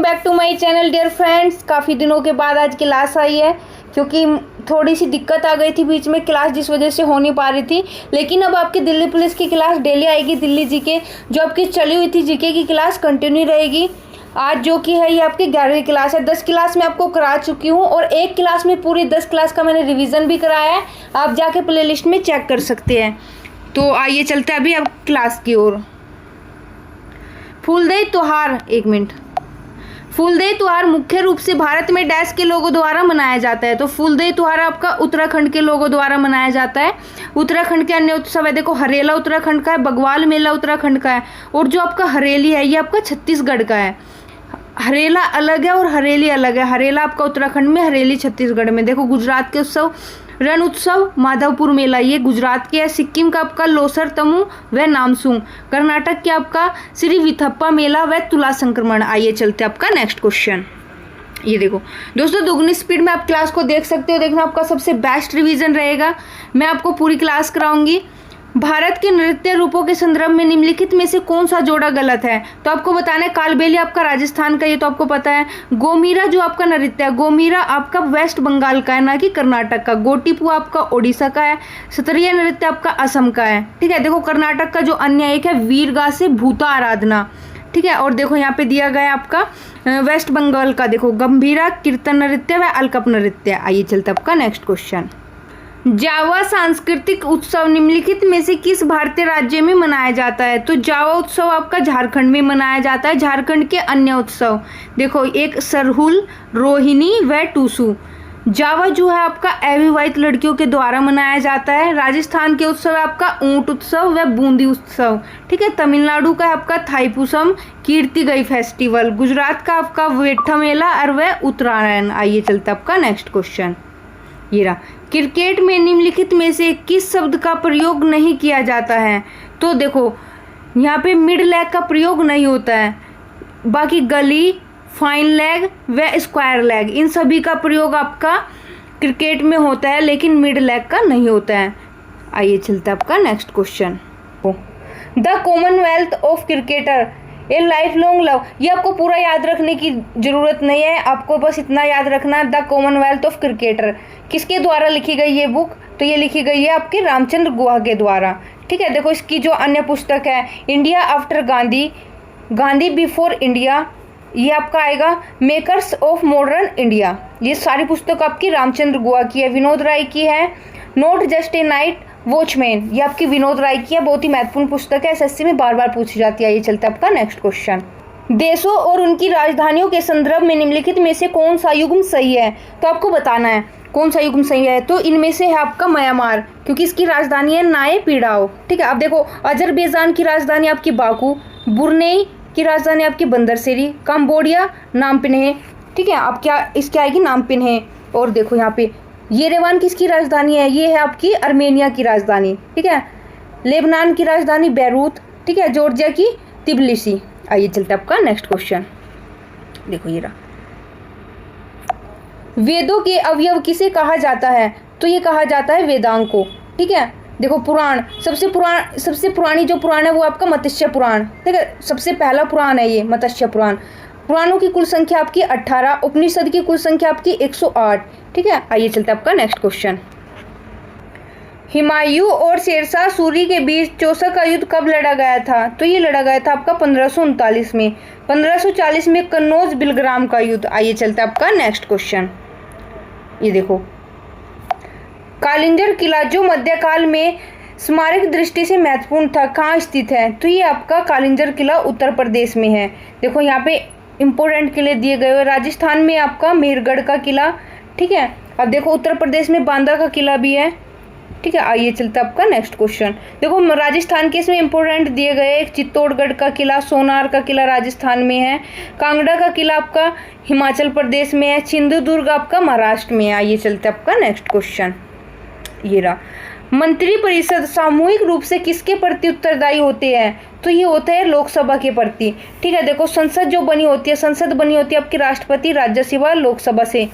Back to my channel dear friends. काफ़ी दिनों के बाद आज क्लास आई है क्योंकि थोड़ी सी दिक्कत आ गई थी बीच में क्लास, जिस वजह से हो नहीं पा रही थी। लेकिन अब आपकी दिल्ली पुलिस की क्लास डेली आएगी। दिल्ली जीके जो आपकी चली हुई थी जीके की क्लास कंटिन्यू रहेगी। आज जो कि है ये आपकी 11वीं क्लास है। 10 क्लास मैं आपको करा चुकी हूँ और एक क्लास में पूरी 10 क्लास का मैंने रिवीजन भी कराया है। आप जाके प्लेलिस्ट में चेक कर सकते हैं। तो आइए चलते हैं अभी अब क्लास की ओर। फूलदेई त्योहार, एक मिनट। फूलदेई त्योहार मुख्य रूप से भारत में डैश के लोगों द्वारा मनाया जाता है। तो फूलदेई त्योहार आपका उत्तराखंड के लोगों द्वारा मनाया जाता है। उत्तराखंड के अन्य उत्सव है, देखो हरेला उत्तराखंड का है, बग्वाल मेला उत्तराखंड का है, और जो आपका हरेली है ये आपका छत्तीसगढ़ का है। हरेला अलग है और हरेली अलग है। हरेला आपका उत्तराखंड में, हरेली छत्तीसगढ़ में। देखो गुजरात के उत्सव रण उत्सव माधवपुर मेला ये गुजरात के है। सिक्किम का आपका लोसर तमु व नामसूंग। कर्नाटक के आपका श्री विथप्पा मेला व तुला संक्रमण। आइए चलते आपका नेक्स्ट क्वेश्चन। ये देखो दोस्तों, दुगनी स्पीड में आप क्लास को देख सकते हो। देखना आपका सबसे बेस्ट रिवीजन रहेगा। मैं आपको पूरी क्लास कराऊंगी। भारत के नृत्य रूपों के संदर्भ में निम्नलिखित में से कौन सा जोड़ा गलत है? तो आपको बताना है कालबेली आपका राजस्थान का, ये तो आपको पता है। गोमीरा जो आपका नृत्य है, गोमीरा आपका वेस्ट बंगाल का है, ना कि कर्नाटक का। गोटीपुआ आपका ओडिशा का है। सत्रिय नृत्य आपका असम का है। ठीक है, देखो कर्नाटक का जो अन्य एक है वीरगा से भूता आराधना। ठीक है, और देखो यहाँ पे दिया गया आपका वेस्ट बंगाल का, देखो गंभीरा कीर्तन नृत्य व अलकप नृत्य। आइए चलते आपका नेक्स्ट क्वेश्चन। जावा सांस्कृतिक उत्सव निम्नलिखित में से किस भारतीय राज्य में मनाया जाता है? तो जावा उत्सव आपका झारखंड में मनाया जाता है। झारखंड के अन्य उत्सव देखो, एक सरहुल, रोहिणी व टूसू। जावा जो है आपका अविवाहित लड़कियों के द्वारा मनाया जाता है। राजस्थान के उत्सव है आपका ऊंट उत्सव व बूंदी उत्सव। ठीक है, तमिलनाडु का है आपका थाईपुसम कीर्ति गई फेस्टिवल। गुजरात का आपका वेठा मेला और वह उत्तरायण। आइए चलते आपका नेक्स्ट क्वेश्चन। ये रहा, क्रिकेट में निम्नलिखित में से किस शब्द का प्रयोग नहीं किया जाता है? तो देखो यहाँ पे मिड लेग का प्रयोग नहीं होता है। बाकी गली, फाइन लेग व स्क्वायर लेग, इन सभी का प्रयोग आपका क्रिकेट में होता है, लेकिन मिड लेग का नहीं होता है। आइए चलते आपका next question. The Commonwealth of cricketer A life long love. ये आपको पूरा याद रखने की जरूरत नहीं है, आपको बस इतना याद रखना, द कॉमनवेल्थ ऑफ क्रिकेटर किसके द्वारा लिखी गई ये बुक? तो ये लिखी गई है आपके रामचंद्र गुहा के द्वारा। ठीक है, देखो इसकी जो अन्य पुस्तक है India after Gandhi, Gandhi before India, ये आपका आएगा मेकर्स ऑफ मॉडर्न इंडिया। ये सारी पुस्तक आपकी रामचंद्र गुहा की है। विनोद राय की है not just a night watchman, ये आपकी विनोद राय की है। बहुत ही महत्वपूर्ण पुस्तक है, एसएससी में बार बार पूछी जाती है। ये चलता है आपका नेक्स्ट क्वेश्चन। देशों और उनकी राजधानियों के संदर्भ में निम्नलिखित में से कौन सा युग्म सही है? तो आपको बताना है कौन सा युग्म सही है। तो इनमें से है आपका म्यांमार, क्योंकि इसकी राजधानी है नाए पीड़ाओ। ठीक है, अब देखो अजरबैजान की राजधानी आपकी बाकू, बुरनेई की राजधानी आपकी बंदरसेरी, कंबोडिया नामपिन्हे। ठीक है, अब क्या इसकी आएगी नामपिन्हे। और देखो यहाँ पे येरेवान किसकी राजधानी है? ये है आपकी अर्मेनिया की राजधानी। ठीक है, लेबनान की राजधानी बैरूत। ठीक है, जॉर्जिया की तिबिलिसी। आइए चलते आपका नेक्स्ट क्वेश्चन। देखो ये रहा, वेदों के अवयव किसे कहा जाता है? तो ये कहा जाता है वेदांग को। ठीक है, देखो पुराण, सबसे पुरानी जो पुराण है वो आपका मत्स्य पुराण। ठीक है, सबसे पहला पुराण है ये मत्स्य पुराण। पुराणों की कुल संख्या आपकी 18, उपनिषद की कुल संख्या आपकी 108। ठीक है, आइए चलते आपका नेक्स्ट क्वेश्चन। हुमायूं और शेरशाह सूरी के बीच चौसा का युद्ध कब लड़ा गया था? तो ये लड़ा गया था आपका 1539 में। 1540 में कन्नौज बिलग्राम का युद्ध। आइए चलते आपका नेक्स्ट क्वेश्चन। ये देखो कालिंजर किला जो मध्यकाल में स्मारक दृष्टि से महत्वपूर्ण था, कहाँ स्थित है? तो ये आपका कालिंजर किला उत्तर प्रदेश में है। देखो यहाँ पे इंपोर्टेंट किले दिए गए हुए। राजस्थान में आपका मेहरगढ़ का किला। ठीक है, अब देखो उत्तर प्रदेश में बांदा का किला भी है। ठीक है, आइए चलते आपका नेक्स्ट क्वेश्चन। देखो राजस्थान के इसमें इंपोर्टेंट दिए गए, एक चित्तौड़गढ़ का किला, सोनार का किला राजस्थान में है, कांगड़ा का किला आपका हिमाचल प्रदेश में है, सिंधुदुर्ग आपका महाराष्ट्र में है। आइए चलते आपका नेक्स्ट क्वेश्चन। ये रहा, मंत्रिपरिषद सामूहिक रूप से किसके प्रति उत्तरदायी होते हैं? तो ये होता है लोकसभा के प्रति। ठीक है, देखो संसद जो बनी होती है, संसद बनी होती है आपकी राष्ट्रपति, राज्यसभा, लोकसभा से।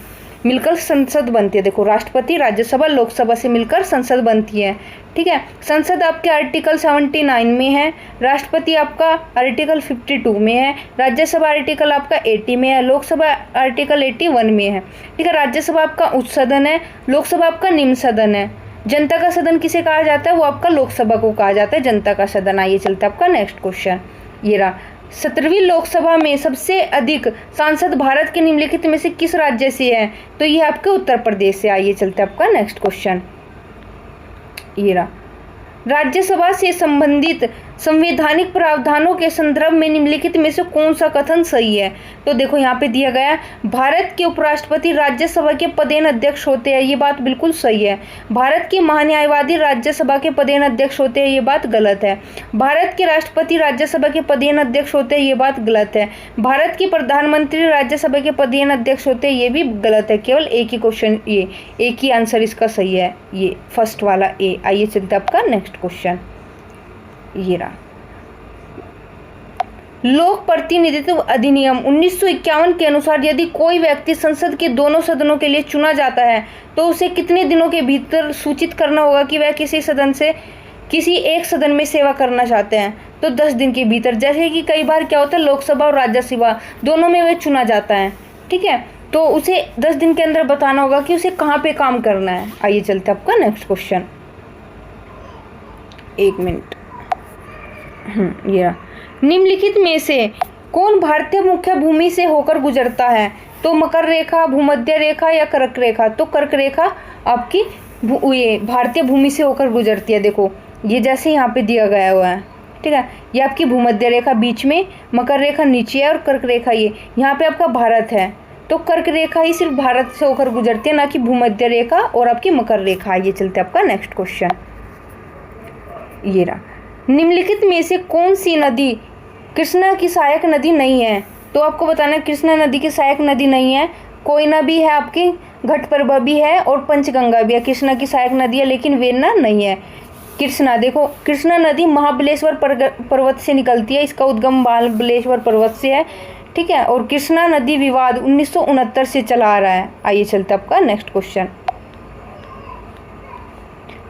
मिलकर संसद बनती है। देखो राष्ट्रपति राज्यसभा लोकसभा से मिलकर संसद बनती है, ठीक है। संसद आपके आर्टिकल 79 में है, राष्ट्रपति आपका आर्टिकल 52 में है, राज्यसभा आर्टिकल आपका 80 में है, लोकसभा आर्टिकल 81 में है, ठीक है। राज्यसभा आपका उच्च सदन है, लोकसभा आपका निम्न सदन है। जनता का सदन किसे कहा जाता है? वो आपका लोकसभा को कहा जाता है जनता का सदन। आइए चलते आपका नेक्स्ट क्वेश्चन। ये रहा 17वीं लोकसभा में सबसे अधिक सांसद भारत के निम्नलिखित में से किस राज्य से है? तो ये आपके उत्तर प्रदेश से। आइए चलते आपका नेक्स्ट क्वेश्चन। ये रहा राज्यसभा से संबंधित संवैधानिक प्रावधानों के संदर्भ में निम्नलिखित में से कौन सा कथन सही है? तो देखो यहाँ पे दिया गया भारत के उपराष्ट्रपति राज्यसभा के पदेन अध्यक्ष होते हैं, ये बात बिल्कुल सही है। भारत के महान्यायवादी राज्यसभा के पदेन अध्यक्ष होते हैं, ये बात गलत है। भारत के राष्ट्रपति राज्यसभा के पदेन अध्यक्ष होते हैं, ये बात गलत है। भारत के प्रधानमंत्री राज्यसभा के पदेन अध्यक्ष होते हैं, ये भी गलत है। केवल एक ही क्वेश्चन, ये एक ही आंसर इसका सही है, ये फर्स्ट वाला ए। आइए चलते आपका नेक्स्ट क्वेश्चन। ये रहा लोक प्रतिनिधित्व अधिनियम 1951 के अनुसार यदि कोई व्यक्ति संसद के दोनों सदनों के लिए चुना जाता है तो उसे कितने दिनों के भीतर सूचित करना होगा कि वह किसी एक सदन में सेवा करना चाहते हैं? तो 10 दिन के भीतर। जैसे कि कई बार क्या होता है, लोकसभा और राज्यसभा दोनों में वह चुना जाता है, ठीक है। तो उसे 10 दिन के अंदर बताना होगा कि उसे कहाँ पे काम करना है। आइए चलते आपका नेक्स्ट क्वेश्चन। एक मिनट। ये निम्नलिखित में से कौन भारतीय मुख्य भूमि से होकर गुजरता है? तो मकर रेखा, भूमध्य रेखा या कर्क रेखा? तो कर्क रेखा आपकी ये भारतीय भूमि से होकर गुजरती है। देखो ये जैसे यहाँ पे दिया गया हुआ है, ठीक है। ये आपकी भूमध्य रेखा बीच में, मकर रेखा नीचे है और कर्क रेखा ये यहाँ पे आपका भारत है। तो कर्क रेखा ही सिर्फ भारत से होकर गुजरती है, ना कि भूमध्य रेखा और आपकी मकर रेखा। ये चलते आपका नेक्स्ट क्वेश्चन। ये रहा निम्नलिखित में से कौन सी नदी कृष्णा की सहायक नदी नहीं है? तो आपको बताना है कृष्णा नदी की सहायक नदी नहीं है। कोयना भी है, आपकी घटप्रभा भी है और पंचगंगा भी है। कृष्णा की सहायक नदी है लेकिन वेरना नहीं है। कृष्णा, देखो कृष्णा नदी महाबलेश्वर पर्वत से निकलती है, इसका उद्गम महाबलेश्वर पर्वत से है, ठीक है। और कृष्णा नदी विवाद 1969 से चला आ रहा है। आइए चलते आपका नेक्स्ट क्वेश्चन।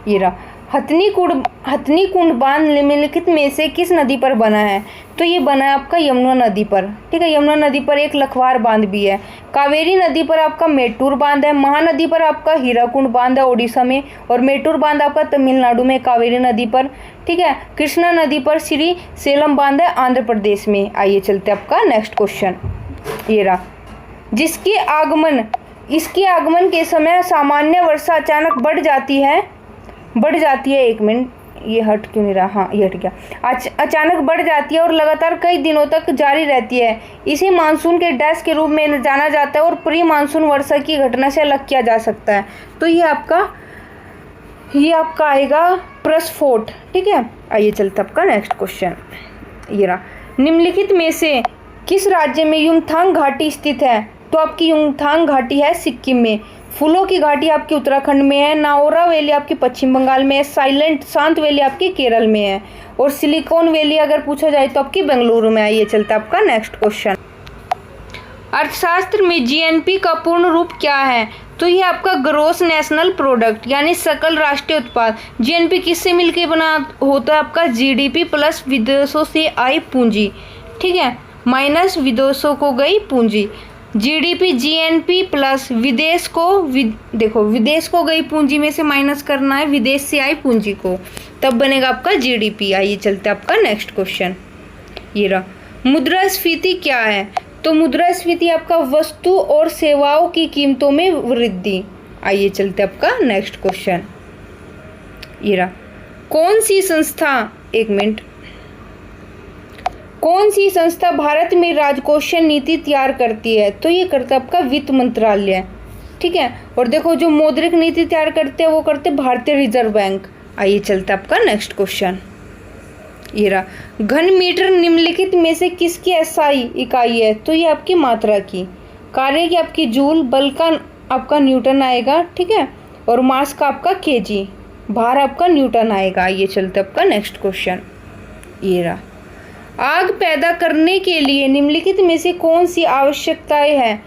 ये रहा हथनी कुंड बांध निम्नलिखित में से किस नदी पर बना है? तो ये बना है आपका यमुना नदी पर, ठीक है। यमुना नदी पर एक लखवार बांध भी है। कावेरी नदी पर आपका मेट्टूर बांध है। महानदी पर आपका हीराकुंड बांध है उड़ीसा में, और मेट्टूर बांध आपका तमिलनाडु में कावेरी नदी पर, ठीक है। कृष्णा नदी पर श्री सेलम बांध है आंध्र प्रदेश में। आइए चलते आपका नेक्स्ट क्वेश्चन। ये रहा इसके आगमन के समय सामान्य वर्षा अचानक बढ़ जाती है। एक मिनट, ये हट क्यों नहीं रहा? हाँ ये हट गया। अचानक बढ़ जाती है और लगातार कई दिनों तक जारी रहती है। इसे मानसून के डैश के रूप में जाना जाता है और प्री मानसून वर्षा की घटना से अलग किया जा सकता है। तो ये आपका आएगा प्रस्फोट, ठीक है। आइए चलते आपका नेक्स्ट क्वेश्चन। ये रहा निम्नलिखित में से किस राज्य में युमथांग घाटी स्थित है? तो आपकी युमथांग घाटी है सिक्किम में। फूलों की घाटी आपकी उत्तराखंड में है। नाओरा वैली आपकी पश्चिम बंगाल में है। शांत वैली आपकी केरल में है। और सिलिकॉन वैली अगर पूछा जाए तो आपकी बेंगलुरु में। आइए चलता आपका नेक्स्ट क्वेश्चन। अर्थशास्त्र में जीएनपी का पूर्ण रूप क्या है? तो ये आपका ग्रोस नेशनल प्रोडक्ट यानी सकल राष्ट्रीय उत्पाद। जीएनपी किससे मिलकर बना होता है? आपका जीडीपी प्लस विदेशों से आई पूंजी, ठीक है, माइनस विदेशों को गई पूंजी। जीडीपी जीएनपी प्लस विदेश को गई पूंजी में से माइनस करना है विदेश से आई पूंजी को, तब बनेगा आपका जीडीपी। आइए चलते आपका नेक्स्ट क्वेश्चन। ये रहा मुद्रास्फीति क्या है? तो मुद्रास्फीति आपका वस्तु और सेवाओं की कीमतों में वृद्धि। आइए चलते आपका नेक्स्ट क्वेश्चन। ये रहा कौन सी संस्था भारत में राजकोषीय नीति तैयार करती है? तो ये करता है आपका वित्त मंत्रालय, ठीक है। और देखो जो मौद्रिक नीति तैयार करते हैं वो करते भारतीय रिजर्व बैंक। आइए चलते आपका नेक्स्ट क्वेश्चन। ये रहा घन मीटर निम्नलिखित में से किसकी एसआई इकाई है? तो ये आपकी मात्रा की, कार्य की आपकी जूल, बल का आपका न्यूटन आएगा, ठीक है, और मास का आपका केजी, भार आपका न्यूटन आएगा। ये चलते आपका नेक्स्ट क्वेश्चन। ये रहा आग पैदा करने के लिए निम्नलिखित में से कौन सी आवश्यकताएं हैं?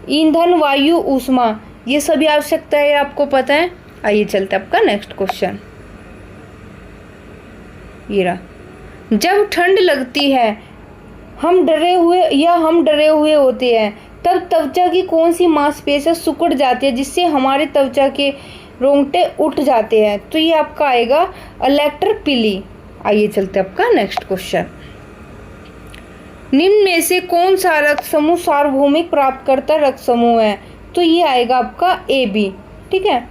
ईंधन, वायु, ऊष्मा, ये सभी आवश्यकता है आपको पता है। आइए चलते आपका नेक्स्ट क्वेश्चन। ये रहा, जब ठंड लगती है हम डरे हुए होते हैं, तब त्वचा की कौन सी मांसपेशियां सिकुड़ जाती है जिससे हमारे त्वचा के रोंगटे उठ जाते हैं? तो ये आपका आएगा अलेक्टर पिली। आइए चलते आपका नेक्स्ट क्वेश्चन। निम्न में से कौन सा रक्त समूह सार्वभौमिक प्राप्तकर्ता रक्त समूह है? तो ये आएगा आपका AB। ठीक है,